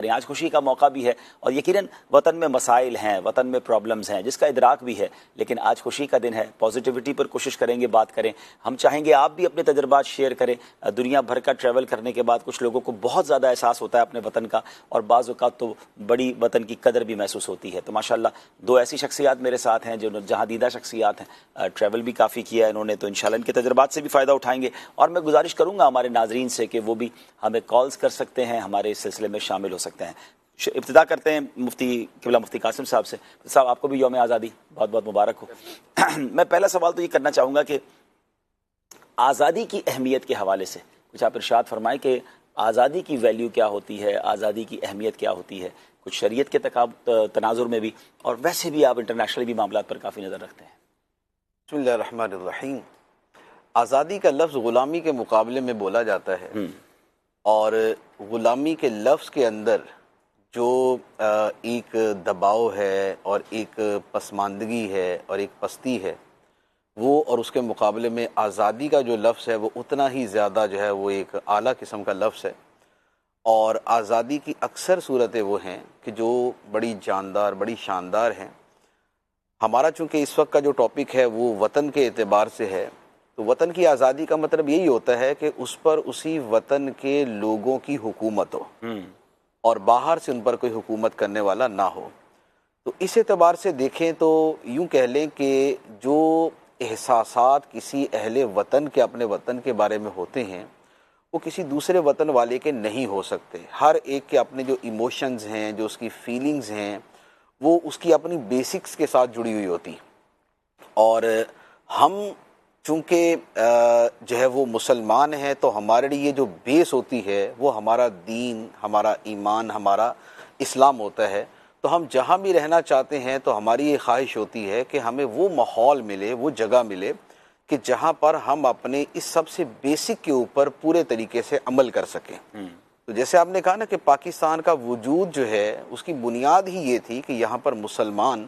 آج خوشی کا موقع بھی ہے، اور یقیناً وطن میں مسائل ہیں، وطن میں پرابلمز ہیں جس کا ادراک بھی ہے، لیکن آج خوشی کا دن ہے، پازیٹیوٹی پر کوشش کریں گے، بات کریں. ہم چاہیں گے آپ بھی اپنے تجربات شیئر کریں. دنیا بھر کا ٹریول کرنے کے بعد کچھ لوگوں کو بہت زیادہ احساس ہوتا ہے اپنے وطن کا، اور بعض اوقات تو بڑی وطن کی قدر بھی محسوس ہوتی ہے. تو ماشاءاللہ دو ایسی شخصیات میرے ساتھ ہیں جو جہاں دیدہ شخصیات ہیں، ٹریول بھی کافی کیا ہے انہوں نے، تو انشاءاللہ ان کے تجربات سے بھی فائدہ اٹھائیں گے. اور میں گزارش کروں گا ہمارے ناظرین سے کہ وہ بھی ہمیں کالز کر سکتے ہیں، ہمارے اس سلسلے میں شامل ہو سکتے ہیں. ابتدا کرتے ہیں مفتی قبلہ مفتی قاسم صاحب سے. صاحب آپ کو بھی یوم آزادی بہت بہت مبارک ہو. میں پہلا سوال تو یہ کرنا چاہوں گا کہ آزادی کی اہمیت کے حوالے سے کچھ آپ ارشاد فرمائیں کہ آزادی کی ویلیو کیا ہوتی ہے، آزادی کی اہمیت کیا ہوتی ہے، کچھ شریعت کے تناظر میں بھی، اور ویسے بھی آپ انٹرنیشنل بھی معاملات پر کافی نظر رکھتے ہیں. بسم اللہ الرحمن الرحیم. آزادی کا لفظ غلامی کے مقابلے میں بولا جاتا ہے، اور غلامی کے لفظ کے اندر جو ایک دباؤ ہے اور ایک پسماندگی ہے اور ایک پستی ہے وہ، اور اس کے مقابلے میں آزادی کا جو لفظ ہے وہ اتنا ہی زیادہ جو ہے وہ ایک اعلیٰ قسم کا لفظ ہے. اور آزادی کی اکثر صورتیں وہ ہیں کہ جو بڑی جاندار، بڑی شاندار ہیں. ہمارا چونکہ اس وقت کا جو ٹاپک ہے وہ وطن کے اعتبار سے ہے، تو وطن کی آزادی کا مطلب یہی ہوتا ہے کہ اس پر اسی وطن کے لوگوں کی حکومت ہو اور باہر سے ان پر کوئی حکومت کرنے والا نہ ہو. تو اس اعتبار سے دیکھیں تو یوں کہہ لیں کہ جو احساسات کسی اہل وطن کے اپنے وطن کے بارے میں ہوتے ہیں وہ کسی دوسرے وطن والے کے نہیں ہو سکتے. ہر ایک کے اپنے جو ایموشنز ہیں، جو اس کی فیلنگز ہیں، وہ اس کی اپنی بیسکس کے ساتھ جڑی ہوئی ہوتی. اور ہم چونکہ جو ہے وہ مسلمان ہیں تو ہمارے لیے جو بیس ہوتی ہے وہ ہمارا دین، ہمارا ایمان، ہمارا اسلام ہوتا ہے. تو ہم جہاں بھی رہنا چاہتے ہیں تو ہماری یہ خواہش ہوتی ہے کہ ہمیں وہ ماحول ملے، وہ جگہ ملے کہ جہاں پر ہم اپنے اس سب سے بیسک کے اوپر پورے طریقے سے عمل کر سکیں. تو جیسے آپ نے کہا نا کہ پاکستان کا وجود جو ہے اس کی بنیاد ہی یہ تھی کہ یہاں پر مسلمان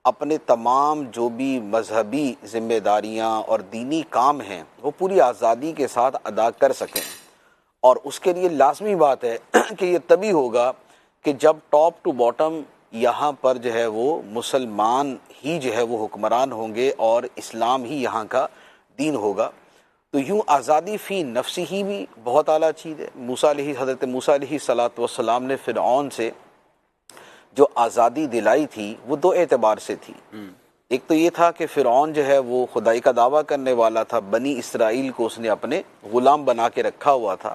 اپنے تمام جو بھی مذہبی ذمہ داریاں اور دینی کام ہیں وہ پوری آزادی کے ساتھ ادا کر سکیں. اور اس کے لیے لازمی بات ہے کہ یہ تبھی ہوگا کہ جب ٹاپ ٹو باٹم یہاں پر جو ہے وہ مسلمان ہی جو ہے وہ حکمران ہوں گے اور اسلام ہی یہاں کا دین ہوگا. تو یوں آزادی فی نفسی ہی بھی بہت اعلیٰ چیز ہے. حضرت موسیٰ علیہ الصلاۃ والسلام نے فرعون سے جو آزادی دلائی تھی وہ دو اعتبار سے تھی. ایک تو یہ تھا کہ فرعون جو ہے وہ خدائی کا دعویٰ کرنے والا تھا، بنی اسرائیل کو اس نے اپنے غلام بنا کے رکھا ہوا تھا.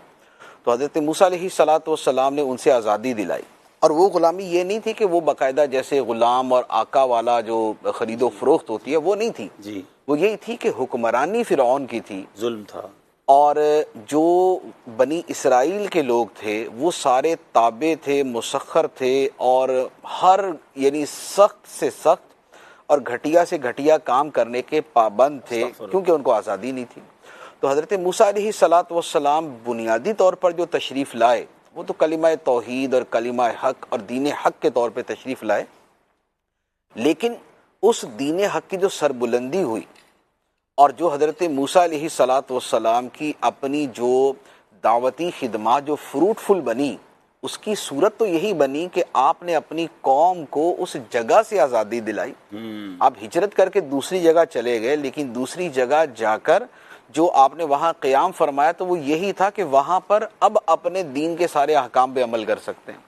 تو حضرت موسیٰ علیہ الصلاۃ والسلام نے ان سے آزادی دلائی، اور وہ غلامی یہ نہیں تھی کہ وہ باقاعدہ جیسے غلام اور آقا والا جو خرید و فروخت ہوتی ہے وہ نہیں تھی. جی، وہ یہی تھی کہ حکمرانی فرعون کی تھی، ظلم تھا. اور جو بنی اسرائیل کے لوگ تھے وہ سارے تابع تھے، مسخر تھے، اور ہر یعنی سخت سے سخت اور گھٹیا سے گھٹیا کام کرنے کے پابند تھے کیونکہ ان کو آزادی نہیں تھی. تو حضرت موسیٰ علیہ الصلاۃ والسلام بنیادی طور پر جو تشریف لائے وہ تو کلمہ توحید اور کلمہ حق اور دین حق کے طور پہ تشریف لائے، لیکن اس دین حق کی جو سربلندی ہوئی اور جو حضرت موسیٰ علیہ الصلاۃ والسلام کی اپنی جو دعوتی خدمات جو فروٹفل بنی، اس کی صورت تو یہی بنی کہ آپ نے اپنی قوم کو اس جگہ سے آزادی دلائی. آپ ہجرت کر کے دوسری جگہ چلے گئے، لیکن دوسری جگہ جا کر جو آپ نے وہاں قیام فرمایا تو وہ یہی تھا کہ وہاں پر اب اپنے دین کے سارے احکام پہ عمل کر سکتے ہیں.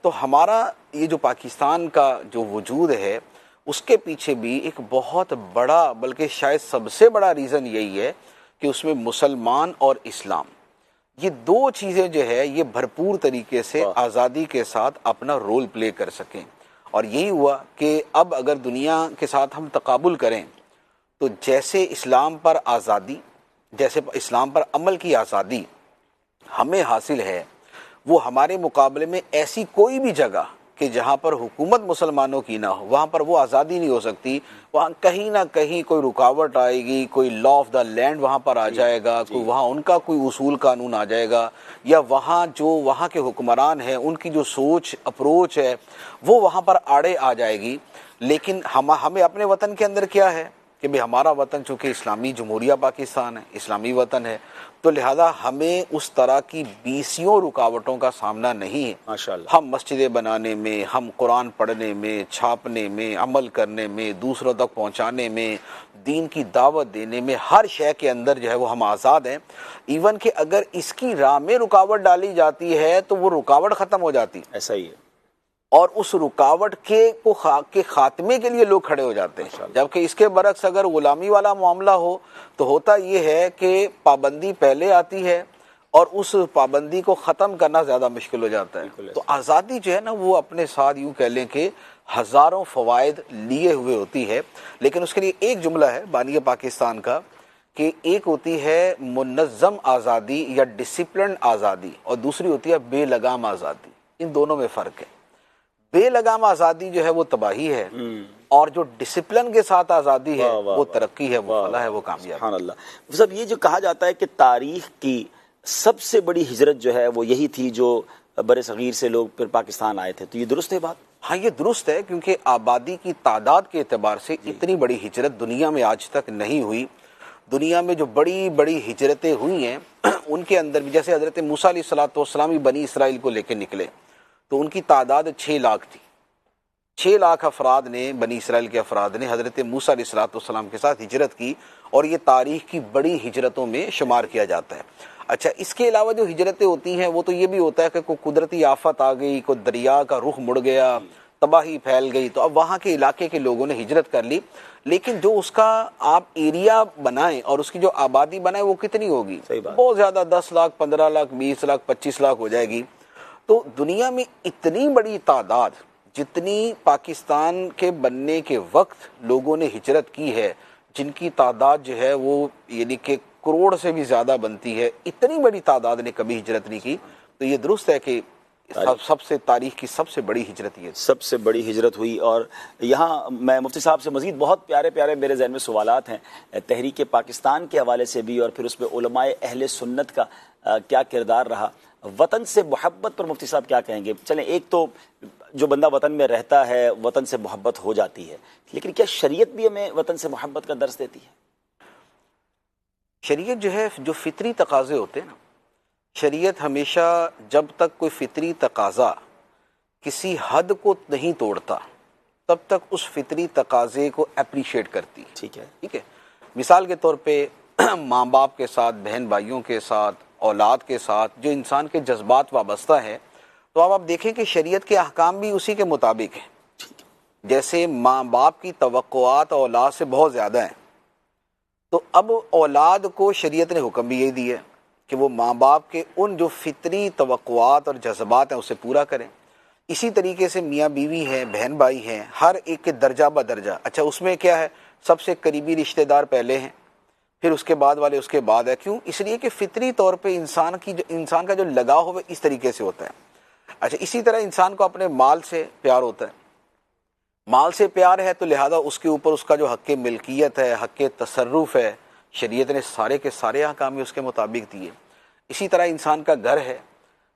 تو ہمارا یہ جو پاکستان کا جو وجود ہے اس کے پیچھے بھی ایک بہت بڑا، بلکہ شاید سب سے بڑا ریزن یہی ہے کہ اس میں مسلمان اور اسلام یہ دو چیزیں جو ہے یہ بھرپور طریقے سے آزادی کے ساتھ اپنا رول پلے کر سکیں. اور یہی ہوا کہ اب اگر دنیا کے ساتھ ہم تقابل کریں تو جیسے اسلام پر آزادی، جیسے اسلام پر عمل کی آزادی ہمیں حاصل ہے، وہ ہمارے مقابلے میں ایسی کوئی بھی جگہ کہ جہاں پر حکومت مسلمانوں کی نہ ہو وہاں پر وہ آزادی نہیں ہو سکتی. وہاں کہیں نہ کہیں کوئی رکاوٹ آئے گی، کوئی لا آف دا لینڈ وہاں پر آ جائے گا، کوئی وہاں ان کا کوئی اصول قانون آ جائے گا، یا وہاں جو وہاں کے حکمران ہیں ان کی جو سوچ اپروچ ہے وہ وہاں پر آڑے آ جائے گی. لیکن ہمیں اپنے وطن کے اندر کیا ہے کہ بھئی ہمارا وطن چونکہ اسلامی جمہوریہ پاکستان ہے، اسلامی وطن ہے، تو لہذا ہمیں اس طرح کی 20 رکاوٹوں کا سامنا نہیں ہے۔ ماشاءاللہ، ہم مسجدیں بنانے میں، ہم قرآن پڑھنے میں، چھاپنے میں، عمل کرنے میں، دوسروں تک پہنچانے میں، دین کی دعوت دینے میں، ہر شے کے اندر جو ہے وہ ہم آزاد ہیں۔ ایون کہ اگر اس کی راہ میں رکاوٹ ڈالی جاتی ہے تو وہ رکاوٹ ختم ہو جاتی ہے، ایسا ہی ہے۔ اور اس رکاوٹ کے خاتمے کے لیے لوگ کھڑے ہو جاتے ہیں۔ ماشاءاللہ۔ جبکہ اس کے برعکس اگر غلامی والا معاملہ ہو تو ہوتا یہ ہے کہ پابندی پہلے آتی ہے اور اس پابندی کو ختم کرنا زیادہ مشکل ہو جاتا ہے۔ بالکل تو آزادی جو ہے نا وہ اپنے ساتھ یوں کہہ لیں کہ ہزاروں فوائد لیے ہوئے ہوتی ہے، لیکن اس کے لیے ایک جملہ ہے بانی پاکستان کا کہ ایک ہوتی ہے منظم آزادی یا ڈسپلن آزادی، اور دوسری ہوتی ہے بے لگام آزادی۔ ان دونوں میں فرق ہے۔ بے لگام آزادی جو ہے وہ تباہی ہے، اور جو ڈسپلن کے ساتھ آزادی ہے وہ ترقی ہے، وہ فلاح ہے، وہ کامیابی۔ سبحان اللہ۔ صاحب یہ جو کہا جاتا ہے کہ تاریخ کی سب سے بڑی ہجرت جو ہے وہ یہی تھی جو بر صغیر سے لوگ پھر پاکستان آئے تھے، تو یہ درست ہے بات؟ ہاں یہ درست ہے، کیونکہ آبادی کی تعداد کے اعتبار سے اتنی بڑی ہجرت دنیا میں آج تک نہیں ہوئی۔ دنیا میں جو بڑی بڑی ہجرتیں ہوئی ہیں ان کے اندر بھی، جیسے حضرت موسیٰ علیہ السلام بھی بنی اسرائیل کو لے کے نکلے تو ان کی تعداد 6 لاکھ تھی۔ 6 لاکھ افراد نے، بنی اسرائیل کے افراد نے حضرت موسیٰ علیہ السلام کے ساتھ ہجرت کی، اور یہ تاریخ کی بڑی ہجرتوں میں شمار کیا جاتا ہے۔ اچھا، اس کے علاوہ جو ہجرتیں ہوتی ہیں وہ تو یہ بھی ہوتا ہے کہ کوئی قدرتی آفت آ گئی، کوئی دریا کا رخ مڑ گیا، تباہی پھیل گئی، تو اب وہاں کے علاقے کے لوگوں نے ہجرت کر لی، لیکن جو اس کا آپ ایریا بنائیں اور اس کی جو آبادی بنائیں وہ کتنی ہوگی؟ صحیح بات۔ بہت زیادہ، 10 لاکھ، 15 لاکھ، 20 لاکھ، 25 لاکھ ہو جائے گی۔ تو دنیا میں اتنی بڑی تعداد جتنی پاکستان کے بننے کے وقت لوگوں نے ہجرت کی ہے، جن کی تعداد جو ہے وہ یعنی کہ کروڑ سے بھی زیادہ بنتی ہے، اتنی بڑی تعداد نے کبھی ہجرت نہیں کی۔ تو یہ درست ہے کہ سب سے تاریخ کی سب سے بڑی ہجرت یہ سب سے بڑی ہجرت ہوئی۔ اور یہاں میں مفتی صاحب سے مزید بہت پیارے پیارے میرے ذہن میں سوالات ہیں تحریک پاکستان کے حوالے سے بھی، اور پھر اس میں علماء اہل سنت کا کیا کردار رہا، وطن سے محبت پر مفتی صاحب کیا کہیں گے؟ چلیں، ایک تو جو بندہ وطن میں رہتا ہے وطن سے محبت ہو جاتی ہے، لیکن کیا شریعت بھی ہمیں وطن سے محبت کا درس دیتی ہے؟ شریعت جو ہے، جو فطری تقاضے ہوتے ہیں نا، شریعت ہمیشہ جب تک کوئی فطری تقاضا کسی حد کو نہیں توڑتا تب تک اس فطری تقاضے کو اپریشیٹ کرتی ہے۔ ٹھیک ہے، مثال کے طور پہ ماں باپ کے ساتھ، بہن بھائیوں کے ساتھ، اولاد کے ساتھ جو انسان کے جذبات وابستہ ہیں، تو اب آپ دیکھیں کہ شریعت کے احکام بھی اسی کے مطابق ہیں۔ جیسے ماں باپ کی توقعات اولاد سے بہت زیادہ ہیں، تو اب اولاد کو شریعت نے حکم بھی یہی دیا ہے کہ وہ ماں باپ کے ان جو فطری توقعات اور جذبات ہیں اسے پورا کریں۔ اسی طریقے سے میاں بیوی ہیں، بہن بھائی ہیں، ہر ایک کے درجہ بدرجہ، اچھا اس میں کیا ہے، سب سے قریبی رشتہ دار پہلے ہیں، پھر اس کے بعد والے اس کے بعد ہے۔ کیوں؟ اس لیے کہ فطری طور پہ انسان کا جو لگاؤ ہے اس طریقے سے ہوتا ہے۔ اچھا، اسی طرح انسان کو اپنے مال سے پیار ہوتا ہے، مال سے پیار ہے تو لہذا اس کے اوپر اس کا جو حق ملکیت ہے، حق تصرف ہے، شریعت نے سارے کے سارے احکام اس کے مطابق دیے۔ اسی طرح انسان کا گھر ہے،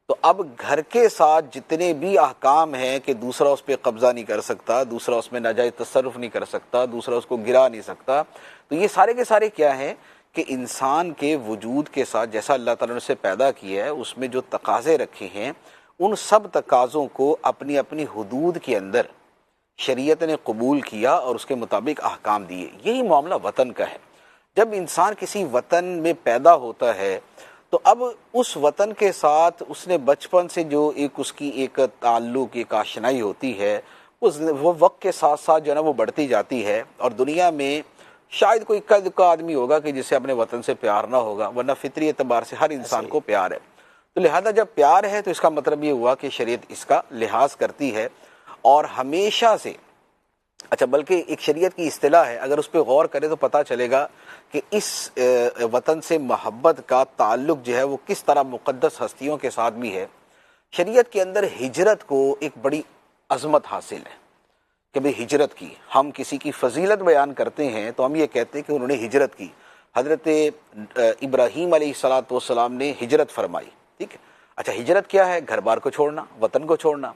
تو اب گھر کے ساتھ جتنے بھی احکام ہیں کہ دوسرا اس پہ قبضہ نہیں کر سکتا، دوسرا اس میں ناجائز تصرف نہیں کر سکتا، دوسرا اس کو گرا نہیں سکتا، تو یہ سارے کے سارے کیا ہیں کہ انسان کے وجود کے ساتھ جیسا اللہ تعالیٰ نے اسے پیدا کیا ہے اس میں جو تقاضے رکھے ہیں، ان سب تقاضوں کو اپنی اپنی حدود کے اندر شریعت نے قبول کیا اور اس کے مطابق احکام دیے۔ یہی معاملہ وطن کا ہے۔ جب انسان کسی وطن میں پیدا ہوتا ہے تو اب اس وطن کے ساتھ اس نے بچپن سے جو اس کی ایک تعلق، ایک آشنائی ہوتی ہے، وہ وقت کے ساتھ ساتھ جو ہے نا وہ بڑھتی جاتی ہے، اور دنیا میں شاید کوئی اکا دکا آدمی ہوگا کہ جسے اپنے وطن سے پیار نہ ہوگا، ورنہ فطری اعتبار سے ہر انسان کو پیار ہے۔ تو لہذا جب پیار ہے تو اس کا مطلب یہ ہوا کہ شریعت اس کا لحاظ کرتی ہے، اور ہمیشہ سے، اچھا بلکہ ایک شریعت کی اصطلاح ہے، اگر اس پہ غور کرے تو پتہ چلے گا کہ اس وطن سے محبت کا تعلق جو ہے وہ کس طرح مقدس ہستیوں کے ساتھ بھی ہے۔ شریعت کے اندر ہجرت کو ایک بڑی عظمت حاصل ہے کہ بھئی ہجرت کی، ہم کسی کی فضیلت بیان کرتے ہیں تو ہم یہ کہتے ہیں کہ انہوں نے ہجرت کی۔ حضرت ابراہیم علیہ السلام نے ہجرت فرمائی، ٹھیک ہے۔ اچھا، ہجرت کیا ہے؟ گھر بار کو چھوڑنا، وطن کو چھوڑنا۔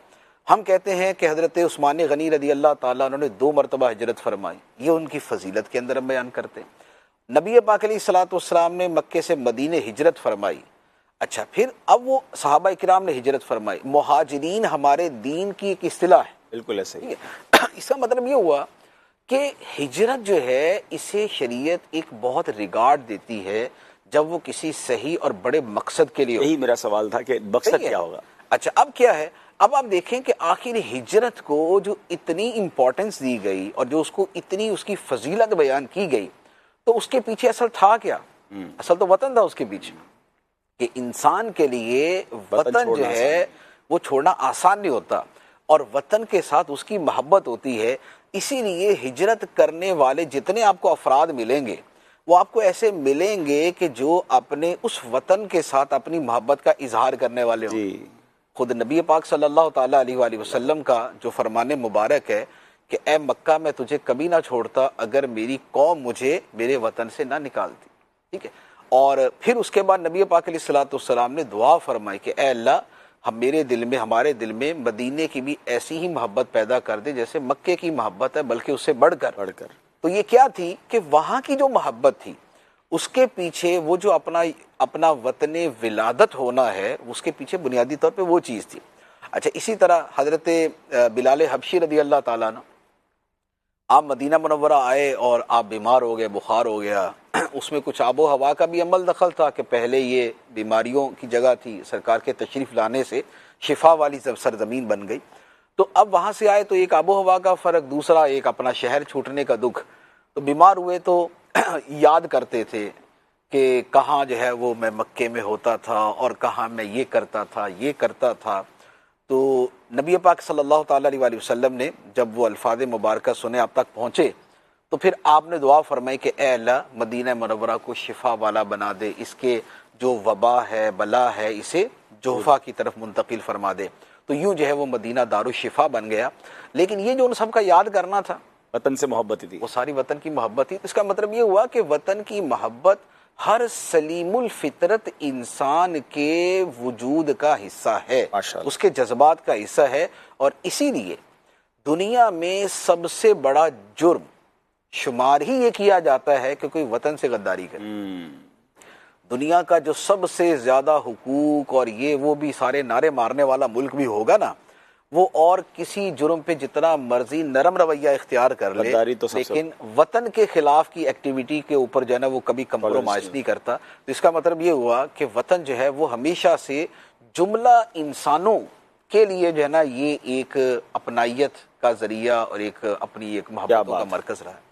ہم کہتے ہیں کہ حضرت عثمان غنی رضی اللہ تعالیٰ عنہ نے 2 مرتبہ ہجرت فرمائی، یہ ان کی فضیلت کے اندر ہم بیان کرتے ہیں۔ نبی پاک علیہ الصلوۃ والسلام نے مکے سے مدینے ہجرت فرمائی، اچھا پھر اب وہ صحابہ کرام نے ہجرت فرمائی۔ مہاجرین ہمارے دین کی ایک اصطلاح ہے، بالکل ایسے ہی۔ اس کا مطلب یہ ہوا کہ ہجرت جو ہے اسے شریعت ایک بہت ریگارڈ دیتی ہے جب وہ کسی صحیح اور بڑے مقصد کے لیے ہو۔ یہی میرا سوال تھا کہ مقصد کیا ہوگا۔ اچھا اب کیا ہے، اب آپ دیکھیں کہ آخر ہجرت کو جو اتنی امپورٹنس دی گئی اور جو اس کو اتنی اس کی فضیلت بیان کی گئی، تو اس کے پیچھے اصل تھا کیا؟ اصل تو وطن تھا اس کے پیچھے، کہ انسان کے لیے وطن جو ہے وہ چھوڑنا آسان نہیں ہوتا، اور وطن کے ساتھ اس کی محبت ہوتی ہے۔ اسی لیے ہجرت کرنے والے جتنے آپ کو افراد ملیں گے وہ آپ کو ایسے ملیں گے کہ جو اپنے اس وطن کے ساتھ اپنی محبت کا اظہار کرنے والے ہوں۔ جی خود نبی پاک صلی اللہ تعالیٰ علیہ وآلہ وسلم کا جو فرمان مبارک ہے کہ اے مکہ میں تجھے کبھی نہ چھوڑتا اگر میری قوم مجھے میرے وطن سے نہ نکالتی، ٹھیک ہے۔ اور پھر اس کے بعد نبی پاک علیہ الصلوۃ والسلام نے دعا فرمائی کہ اے اللہ ہم میرے دل میں ہمارے دل میں مدینے کی بھی ایسی ہی محبت پیدا کر دے جیسے مکے کی محبت ہے، بلکہ اس سے بڑھ کر۔ تو یہ کیا تھی کہ وہاں کی جو محبت تھی اس کے پیچھے وہ جو اپنا وطن ولادت ہونا ہے، اس کے پیچھے بنیادی طور پہ وہ چیز تھی۔ اچھا اسی طرح حضرت بلال حبشی رضی اللہ تعالیٰ عنہ، آپ مدینہ منورہ آئے اور آپ بیمار ہو گئے، بخار ہو گیا، اس میں کچھ آب و ہوا کا بھی عمل دخل تھا کہ پہلے یہ بیماریوں کی جگہ تھی، سرکار کے تشریف لانے سے شفا والی سرزمین بن گئی۔ تو اب وہاں سے آئے تو ایک آب و ہوا کا فرق، دوسرا ایک اپنا شہر چھوٹنے کا دکھ، تو بیمار ہوئے تو یاد کرتے تھے کہ کہاں جو ہے وہ میں مکے میں ہوتا تھا اور کہاں میں یہ کرتا تھا۔ تو نبی پاک صلی اللہ تعالیٰ علیہ وآلہ وسلم نے جب وہ الفاظ مبارکہ سنے آپ تک پہنچے تو پھر آپ نے دعا فرمائی کہ اے اللہ مدینہ منورہ کو شفا والا بنا دے، اس کے جو وبا ہے بلا ہے اسے جوفا کی طرف منتقل فرما دے۔ تو یوں جو ہے وہ مدینہ دارالشفا بن گیا۔ لیکن یہ جو ان سب کا یاد کرنا تھا، وطن سے محبت تھی، وہ ساری وطن کی محبت تھی۔ اس کا مطلب یہ ہوا کہ وطن کی محبت ہر سلیم الفطرت انسان کے وجود کا حصہ ہے، اس کے جذبات کا حصہ ہے، اور اسی لیے دنیا میں سب سے بڑا جرم شمار ہی یہ کیا جاتا ہے کہ کوئی وطن سے غداری کرے۔ دنیا کا جو سب سے زیادہ حقوق اور یہ وہ بھی سارے نعرے مارنے والا ملک بھی ہوگا نا، وہ اور کسی جرم پہ جتنا مرضی نرم رویہ اختیار کر لے، لیکن وطن کے خلاف کی ایکٹیویٹی کے اوپر جو ہے نا وہ کبھی کمپرومائز نہیں کرتا۔ تو اس کا مطلب یہ ہوا کہ وطن جو ہے وہ ہمیشہ سے جملہ انسانوں کے لیے جو ہے نا یہ ایک اپنائیت کا ذریعہ اور ایک اپنی ایک محبتوں کا مرکز رہا ہے۔